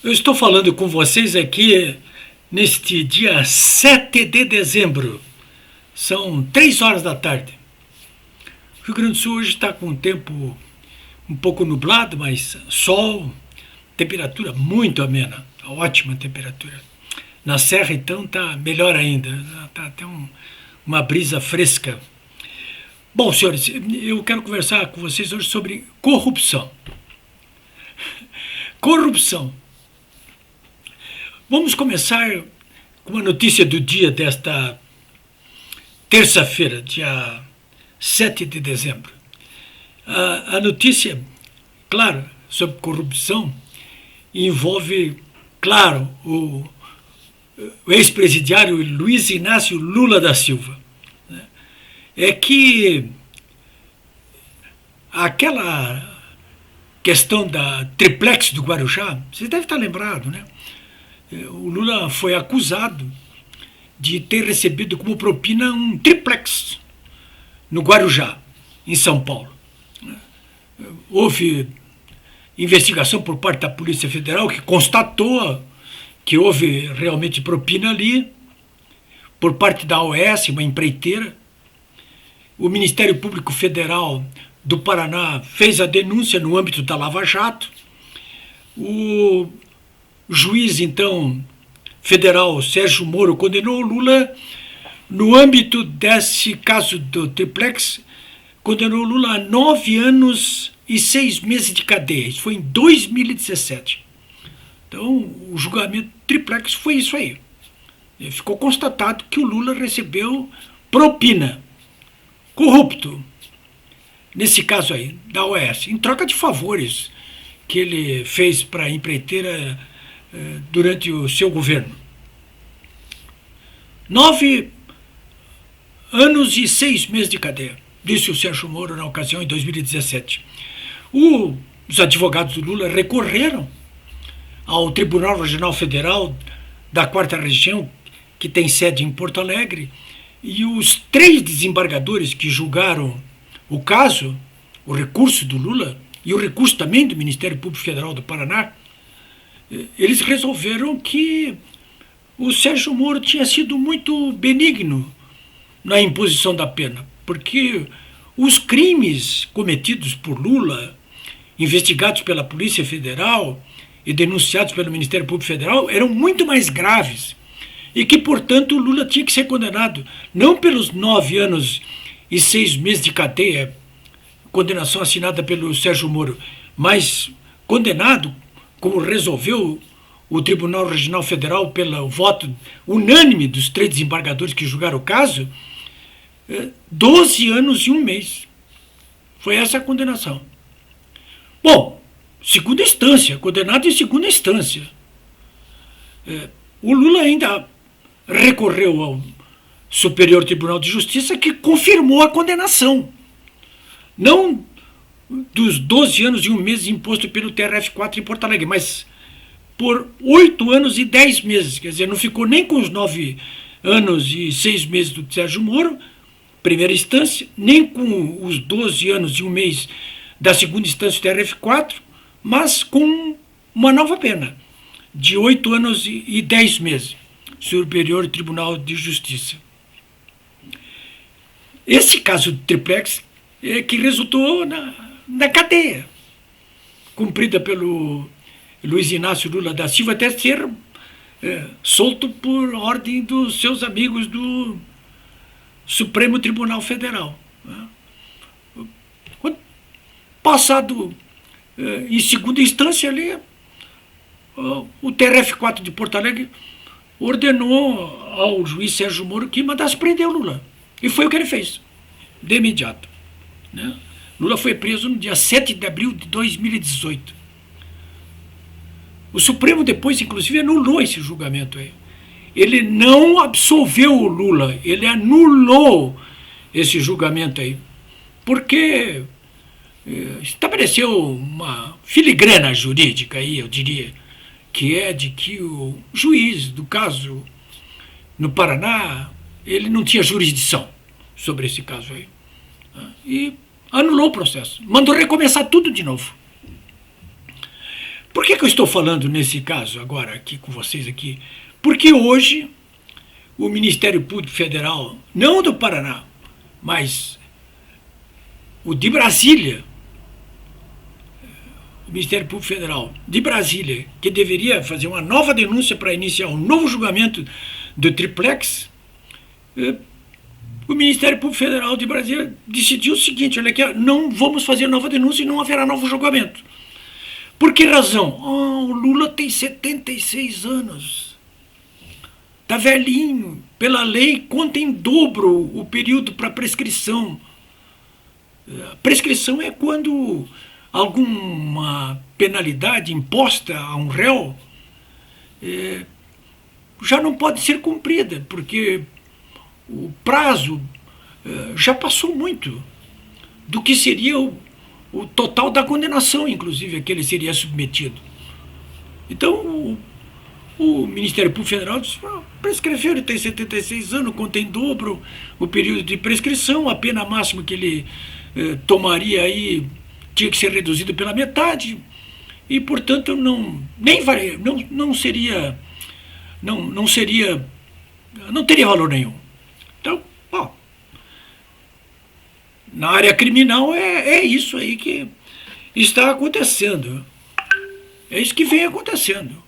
Eu estou falando com vocês aqui neste dia 7 de dezembro. São 3 horas da tarde. O Rio Grande do Sul hoje está com o tempo um pouco nublado, mas sol, temperatura muito amena, ótima temperatura. Na Serra, então, está melhor ainda, está até uma brisa fresca. Bom, senhores, eu quero conversar com vocês hoje sobre corrupção. Corrupção. Vamos começar com uma notícia do dia desta terça-feira, dia 7 de dezembro. A notícia, claro, sobre corrupção envolve, claro, o ex-presidiário Luiz Inácio Lula da Silva. É que aquela questão da triplex do Guarujá, você deve estar lembrado, né? O Lula foi acusado de ter recebido como propina um triplex no Guarujá, em São Paulo. Houve investigação por parte da Polícia Federal que constatou que houve realmente propina ali, por parte da OAS, uma empreiteira. O Ministério Público Federal do Paraná fez a denúncia no âmbito da Lava Jato. O juiz, então, federal Sérgio Moro condenou o Lula no âmbito desse caso do triplex, condenou o Lula a 9 anos e 6 meses de cadeia. Isso foi em 2017. Então, o julgamento triplex foi isso aí. Ficou constatado que o Lula recebeu propina, corrupto, nesse caso aí, da OAS, em troca de favores que ele fez para a empreiteira durante o seu governo. 9 anos e 6 meses de cadeia, disse o Sérgio Moro na ocasião, em 2017. Os advogados do Lula recorreram ao Tribunal Regional Federal da 4ª Região, que tem sede em Porto Alegre, e os 3 desembargadores que julgaram o caso, o recurso do Lula e o recurso também do Ministério Público Federal do Paraná, eles resolveram que o Sérgio Moro tinha sido muito benigno na imposição da pena, porque os crimes cometidos por Lula, investigados pela Polícia Federal e denunciados pelo Ministério Público Federal, eram muito mais graves e que, portanto, o Lula tinha que ser condenado não pelos 9 anos e 6 meses de cadeia, condenação assinada pelo Sérgio Moro, mas condenado, como resolveu o Tribunal Regional Federal pelo voto unânime dos 3 desembargadores que julgaram o caso, 12 anos e 1 mês. Foi essa a condenação. Bom, segunda instância, condenado em segunda instância. O Lula ainda recorreu ao Superior Tribunal de Justiça, que confirmou a condenação. Não dos 12 anos e 1 mês imposto pelo TRF4 em Porto Alegre, mas por 8 anos e 10 meses. Quer dizer, não ficou nem com os 9 anos e 6 meses do Sérgio Moro, primeira instância, nem com os 12 anos e 1 mês da segunda instância do TRF4, mas com uma nova pena, de 8 anos e 10 meses, Superior Tribunal de Justiça. Esse caso do triplex é que resultou na cadeia, cumprida pelo Luiz Inácio Lula da Silva, até ser solto por ordem dos seus amigos do Supremo Tribunal Federal. Passado em segunda instância ali, o TRF4 de Porto Alegre ordenou ao juiz Sérgio Moro que mandasse prender o Lula. E foi o que ele fez, de imediato. Lula foi preso no dia 7 de abril de 2018. O Supremo depois, inclusive, anulou esse julgamento aí. Ele não absolveu o Lula, ele anulou esse julgamento aí, porque estabeleceu uma filigrana jurídica aí, eu diria, que é de que o juiz do caso no Paraná, ele não tinha jurisdição sobre esse caso aí. E anulou o processo, mandou recomeçar tudo de novo. Por que eu estou falando nesse caso agora aqui com vocês aqui? Porque hoje o Ministério Público Federal, não do Paraná, mas o de Brasília, o Ministério Público Federal de Brasília, que deveria fazer uma nova denúncia para iniciar um novo julgamento do triplex, o Ministério Público Federal de Brasília decidiu o seguinte: olha aqui, não vamos fazer nova denúncia e não haverá novo julgamento. Por que razão? O Lula tem 76 anos. Está velhinho. Pela lei, conta em dobro o período para prescrição. A prescrição é quando alguma penalidade imposta a um réu já não pode ser cumprida, porque o prazo já passou muito do que seria o total da condenação, inclusive, a que ele seria submetido. Então, o Ministério Público Federal disse: prescreveu, ele tem 76 anos, contém dobro o período de prescrição, a pena máxima que ele tomaria aí tinha que ser reduzida pela metade, e, portanto, não teria valor nenhum. Então, na área criminal é isso aí que está acontecendo. É isso que vem acontecendo.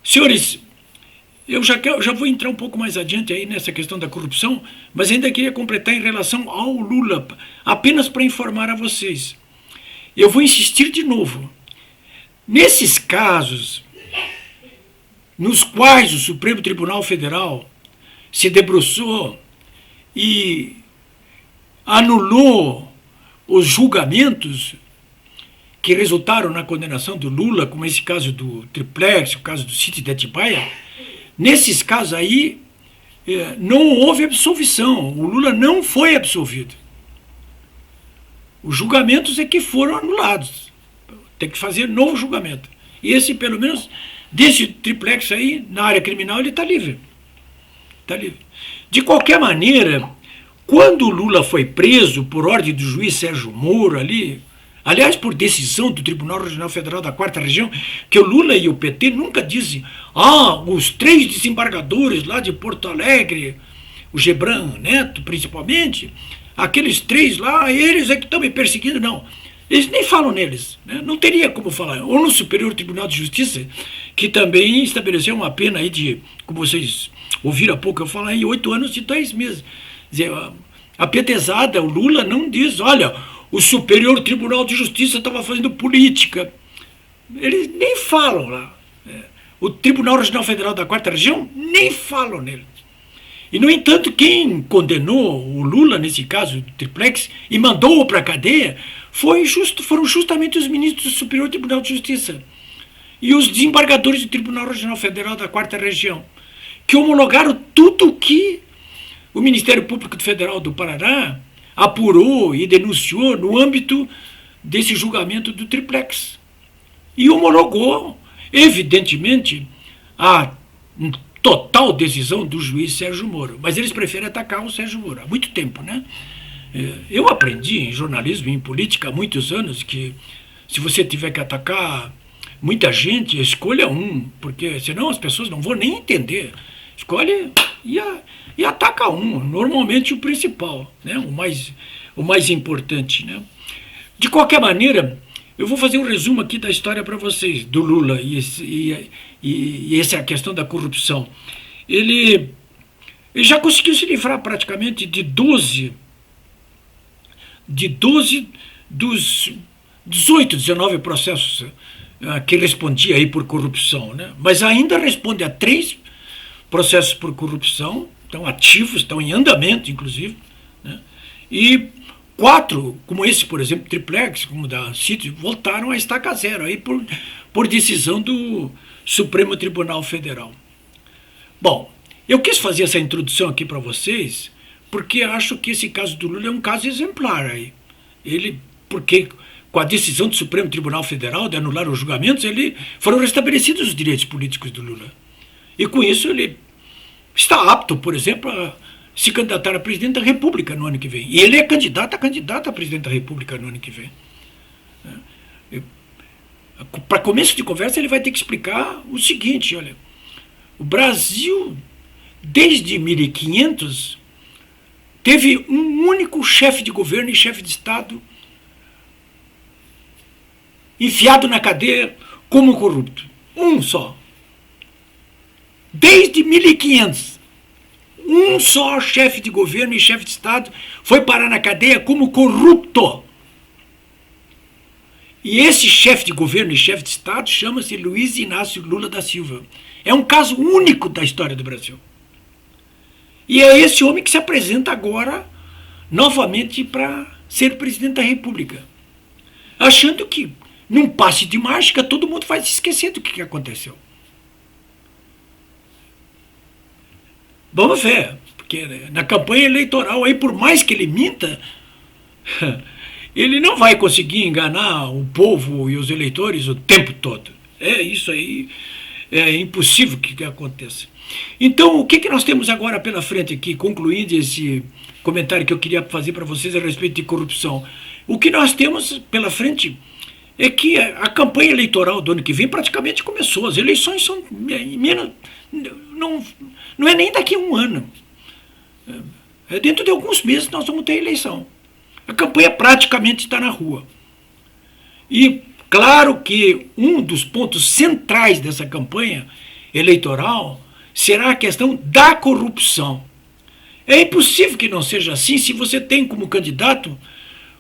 Senhores, eu já vou entrar um pouco mais adiante aí nessa questão da corrupção, mas ainda queria completar em relação ao Lula, apenas para informar a vocês. Eu vou insistir de novo. Nesses casos nos quais o Supremo Tribunal Federal se debruçou e anulou os julgamentos que resultaram na condenação do Lula, como esse caso do triplex, o caso do sítio de Atibaia, nesses casos aí não houve absolvição, o Lula não foi absolvido. Os julgamentos é que foram anulados, tem que fazer novo julgamento. E esse, pelo menos, desse triplex aí, na área criminal, ele está livre. Está livre. De qualquer maneira, quando o Lula foi preso por ordem do juiz Sérgio Moro ali, aliás, por decisão do Tribunal Regional Federal da 4ª Região, que o Lula e o PT nunca dizem: os 3 desembargadores lá de Porto Alegre, o Gebran Neto principalmente, aqueles 3 lá, eles é que estão me perseguindo. Não, eles nem falam neles, né? Não teria como falar. Ou no Superior Tribunal de Justiça, que também estabeleceu uma pena aí de, como vocês ouviram há pouco eu falar, em 8 anos e 2 meses. Quer dizer, a petezada, o Lula não diz: olha, o Superior Tribunal de Justiça estava fazendo política. Eles nem falam lá. O Tribunal Regional Federal da 4ª Região nem falam nele. E, no entanto, quem condenou o Lula, nesse caso, do triplex, e mandou-o para a cadeia, foram justamente os ministros do Superior Tribunal de Justiça e os desembargadores do Tribunal Regional Federal da 4ª Região, que homologaram tudo o que o Ministério Público Federal do Paraná apurou e denunciou no âmbito desse julgamento do triplex. E homologou, evidentemente, a total decisão do juiz Sérgio Moro. Mas eles preferem atacar o Sérgio Moro há muito tempo, né? Eu aprendi em jornalismo e em política há muitos anos que se você tiver que atacar muita gente, escolha um, porque senão as pessoas não vão nem entender. Escolhe e ataca um, normalmente o principal, né? o mais importante, né? De qualquer maneira, eu vou fazer um resumo aqui da história para vocês, do Lula e essa é a questão da corrupção. Ele já conseguiu se livrar praticamente de 12 dos 18, 19 processos que respondia aí por corrupção, né? Mas ainda responde a 3 processos por corrupção, estão ativos, estão em andamento, inclusive, né? E 4, como esse, por exemplo, triplex, como da City, voltaram a estaca zero aí por decisão do Supremo Tribunal Federal. Bom, eu quis fazer essa introdução aqui para vocês porque acho que esse caso do Lula é um caso exemplar aí. Porque com a decisão do Supremo Tribunal Federal de anular os julgamentos, foram restabelecidos os direitos políticos do Lula. E com isso ele está apto, por exemplo, a se candidatar a presidente da República no ano que vem. E ele é candidato a presidente da República no ano que vem. Para começo de conversa, ele vai ter que explicar o seguinte: olha, o Brasil, desde 1500, teve um único chefe de governo e chefe de Estado enfiado na cadeia como corrupto. Um só. Desde 1500, um só chefe de governo e chefe de Estado foi parar na cadeia como corrupto. E esse chefe de governo e chefe de Estado chama-se Luiz Inácio Lula da Silva. É um caso único da história do Brasil. E é esse homem que se apresenta agora novamente para ser presidente da República, achando que, num passe de mágica, todo mundo vai se esquecer do que aconteceu. Vamos ver, porque na campanha eleitoral, aí, por mais que ele minta, ele não vai conseguir enganar o povo e os eleitores o tempo todo. É isso aí, é impossível que aconteça. Então, o que nós temos agora pela frente aqui, concluindo esse comentário que eu queria fazer para vocês a respeito de corrupção? O que nós temos pela frente é que a campanha eleitoral do ano que vem praticamente começou. As eleições são menos, não é nem daqui a um ano. É dentro de alguns meses nós vamos ter eleição. A campanha praticamente está na rua. E claro que um dos pontos centrais dessa campanha eleitoral será a questão da corrupção. É impossível que não seja assim se você tem como candidato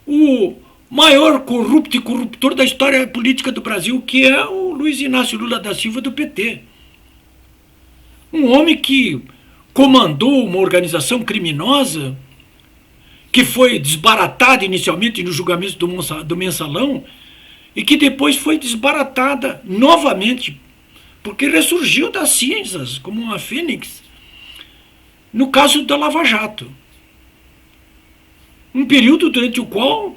o maior corrupto e corruptor da história política do Brasil, que é o Luiz Inácio Lula da Silva do PT. Um homem que comandou uma organização criminosa que foi desbaratada inicialmente no julgamento do Mensalão e que depois foi desbaratada novamente, porque ressurgiu das cinzas como uma fênix no caso da Lava Jato. Um período durante o qual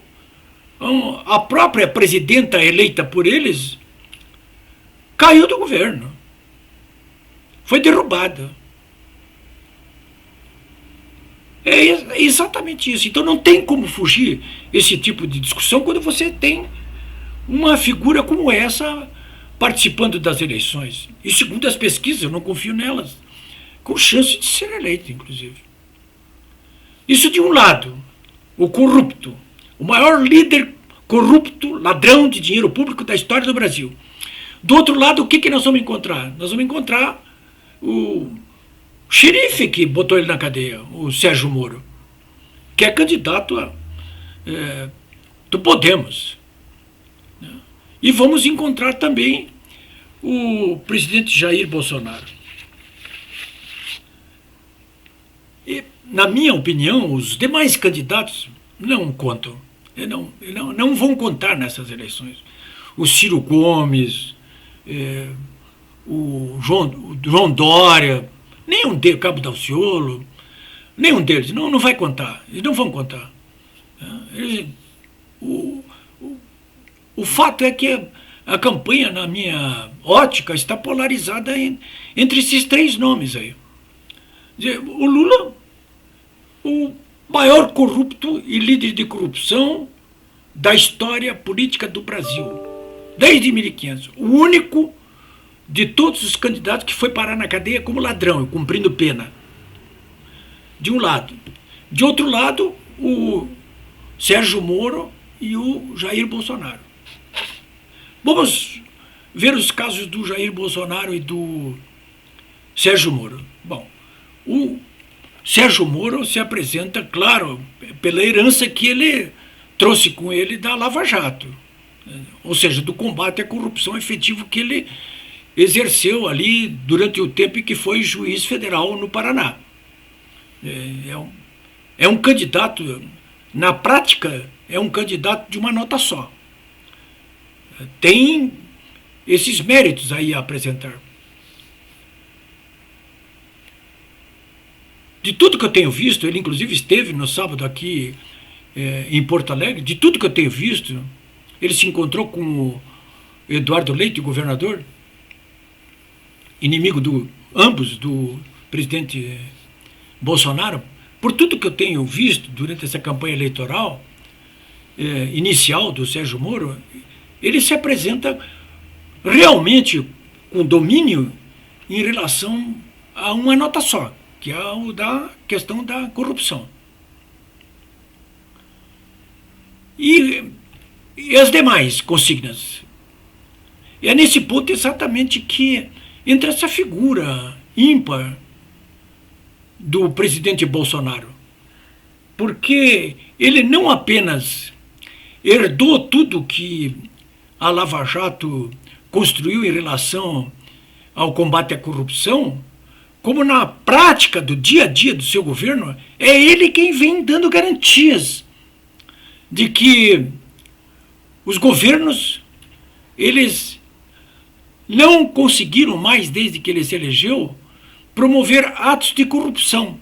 a própria presidenta eleita por eles caiu do governo. Foi derrubada. É exatamente isso. Então não tem como fugir esse tipo de discussão quando você tem uma figura como essa participando das eleições. E segundo as pesquisas, eu não confio nelas, com chance de ser eleito, inclusive. Isso de um lado, o corrupto, o maior líder corrupto, ladrão de dinheiro público da história do Brasil. Do outro lado, o que nós vamos encontrar? Nós vamos encontrar o xerife que botou ele na cadeia, o Sérgio Moro, que é candidato do Podemos. E vamos encontrar também o presidente Jair Bolsonaro. E, na minha opinião, os demais candidatos não contam. Não vão contar nessas eleições. O Ciro Gomes, o João Dória, nenhum deles, Cabo Daciolo, nenhum deles, não vai contar. Eles não vão contar. O fato é que a campanha, na minha ótica, está polarizada entre esses três nomes aí. O Lula, o maior corrupto e líder de corrupção da história política do Brasil, desde 1500. O único de todos os candidatos que foi parar na cadeia como ladrão, cumprindo pena. De um lado. De outro lado, o Sérgio Moro e o Jair Bolsonaro. Vamos ver os casos do Jair Bolsonaro e do Sérgio Moro. Bom, o Sérgio Moro se apresenta, claro, pela herança que ele trouxe com ele da Lava Jato, ou seja, do combate à corrupção efetivo que ele exerceu ali durante o tempo em que foi juiz federal no Paraná. É um candidato, na prática, é um candidato de uma nota só. Tem esses méritos aí a apresentar. De tudo que eu tenho visto, ele inclusive esteve no sábado aqui em Porto Alegre, de tudo que eu tenho visto, ele se encontrou com o Eduardo Leite, o governador, inimigo ambos do presidente Bolsonaro. Por tudo que eu tenho visto durante essa campanha eleitoral inicial do Sérgio Moro, ele se apresenta realmente com domínio em relação a uma nota só, que é o da questão da corrupção. E as demais consignas. É nesse ponto exatamente que entra essa figura ímpar do presidente Bolsonaro. Porque ele não apenas herdou tudo que a Lava Jato construiu em relação ao combate à corrupção, como na prática do dia a dia do seu governo, é ele quem vem dando garantias de que os governos, eles não conseguiram mais, desde que ele se elegeu, promover atos de corrupção,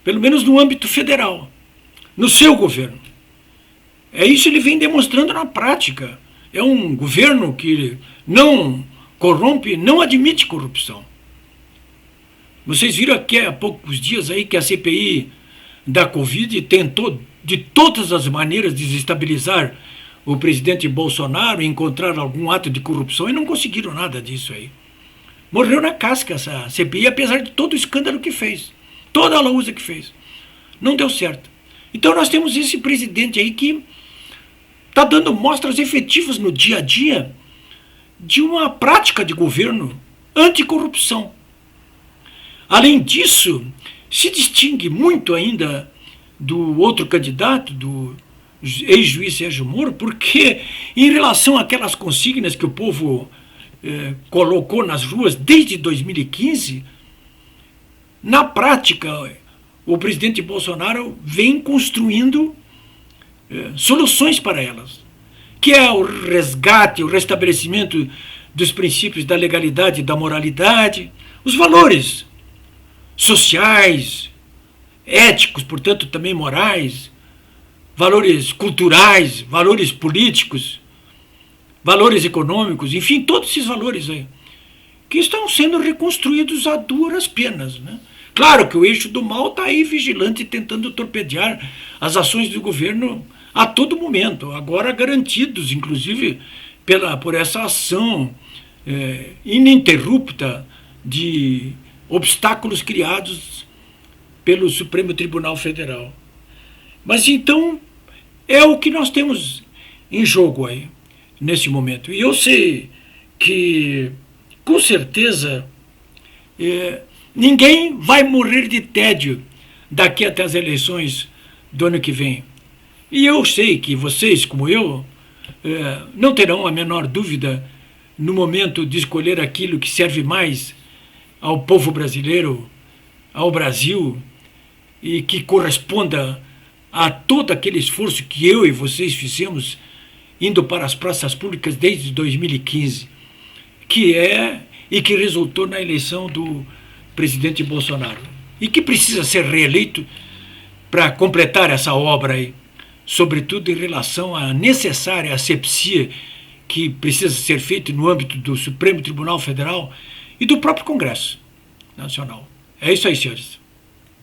pelo menos no âmbito federal, no seu governo. É isso que ele vem demonstrando na prática. É um governo que não corrompe, não admite corrupção. Vocês viram aqui há poucos dias aí que a CPI da Covid tentou de todas as maneiras desestabilizar o presidente Bolsonaro, encontrar algum ato de corrupção e não conseguiram nada disso aí. Morreu na casca essa CPI, apesar de todo o escândalo que fez, toda a lousa que fez. Não deu certo. Então nós temos esse presidente aí que está dando mostras efetivas no dia a dia de uma prática de governo anticorrupção. Além disso, se distingue muito ainda do outro candidato, do ex-juiz Sérgio Moro, porque em relação àquelas consignas que o povo colocou nas ruas desde 2015, na prática, o presidente Bolsonaro vem construindo soluções para elas, que é o resgate, o restabelecimento dos princípios da legalidade e da moralidade, os valores sociais, éticos, portanto também morais, valores culturais, valores políticos, valores econômicos, enfim, todos esses valores aí, que estão sendo reconstruídos a duras penas, né? Claro que o eixo do mal está aí vigilante, tentando torpedear as ações do governo a todo momento, agora garantidos, inclusive, por essa ação ininterrupta de obstáculos criados pelo Supremo Tribunal Federal. Mas então é o que nós temos em jogo aí, nesse momento. E eu sei que, com certeza, ninguém vai morrer de tédio daqui até as eleições do ano que vem. E eu sei que vocês, como eu, não terão a menor dúvida no momento de escolher aquilo que serve mais ao povo brasileiro, ao Brasil, e que corresponda a todo aquele esforço que eu e vocês fizemos indo para as praças públicas desde 2015, e que resultou na eleição do presidente Bolsonaro, e que precisa ser reeleito para completar essa obra aí, sobretudo em relação à necessária asepsia que precisa ser feita no âmbito do Supremo Tribunal Federal e do próprio Congresso Nacional. É isso aí, senhores.